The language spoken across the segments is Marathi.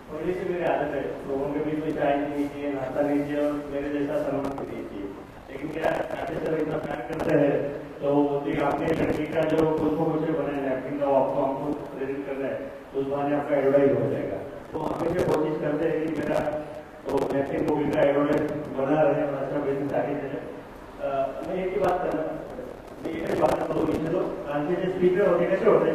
पहले से मेरी आदत है लोगों के बीच में चाय नहीं चाहिए, नाश्ता नहीं चाहिए और मेरे जैसा सम्मान भी नहीं चाहिए। लेकिन क्या ऐसे सर इतना प्यार करते हैं तो एक आपके लड़की का जो खुद को मुझे बना है नैपकिन का आपको हमको प्रेरित करना है तो उस बहाने आपका एडवर्टाइज हो जाएगा। तो हमेशा कोशिश करते हैं कि मेरा तो नैपकिन मूवी का एडवर्टाइज बना रहे और अच्छा बिजनेस आगे चले। मैं एक ही बात करना बात करू इच्छितो आमचे जे स्पीकर होते कसे होते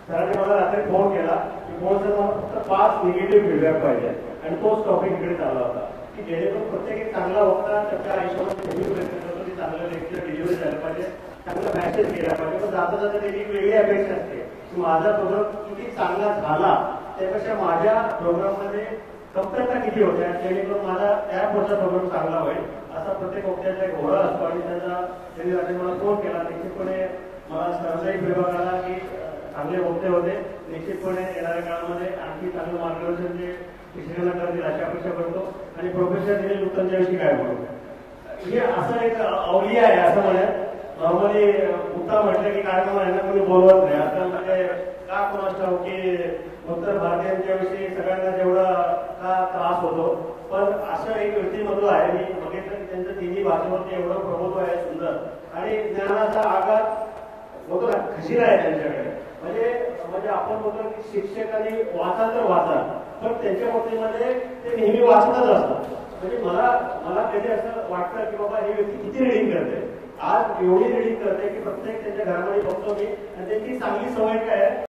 सरांनी मला रात्री फोन केला की फोनचा फक्त 5 निगेटिव्ह फीडबॅक पाहिजे आणि तोच टॉपिक इकडे चालला होता की जेणेकरून प्रत्येक चांगला वक्ता त्याच्या आयुष्यामध्ये नेहमी प्रयत्न करतो की चांगलं लेक्चर डिलिव्हरी झालं पाहिजे, चांगला मॅसेज केला पाहिजे। पण जाता जाता त्याची एक वेगळी अपेक्षा असते की माझा प्रोग्राम किती चांगला झाला त्यापेक्षा माझ्या प्रोग्राममध्ये कमतरता किती होत्या जेणेकरून माझा त्यापुढचा प्रोग्राम चांगला होईल असा प्रत्येक वक्त्याचा एक घोडा असतो। आणि त्यांनी रात्री मला फोन केला, निश्चितपणे मला सरांचाही फीडबॅक आला की चांगले वक्ते होते, निश्चितपणे येणाऱ्या काळामध्ये आणखी चांगलं मार्गदर्शन जे शिक्षकांना करतील अशी अपेक्षा करतो। आणि प्रोफेसर दिलीप उत्तमच्याविषयी काय बोलू, हे असं एक अवलिया आहे असं म्हणत नॉर्मली उत्तम म्हटलं की कार्यक्रम यांना कोणी बोलवत नाही असं म्हणजे का कोणाच ठाऊ की उत्तर भारतीयांच्या विषयी सगळ्यांना जेवढा का त्रास होतो, पण असं एक व्यक्तिमत्व आहे मी बघितलं की त्यांचं तिन्ही भाषेवरती एवढं प्रभुत्व आहे सुंदर आणि ज्ञानाचा आगार होतो ना खशिरा आहे त्यांच्याकडे। म्हणजे आपण बोलतो की शिक्षकांनी वाचा तर वाचा पण त्यांच्या बाबतीमध्ये ते नेहमी वाचतच असतात। म्हणजे मला कधी असं वाटतं की बाबा ही व्यक्ती किती रिडिंग करते, आज एवढी रिडिंग करते की प्रत्येक त्यांच्या घरामध्ये बघतो मी आणि त्यांची चांगली सवय काय आहे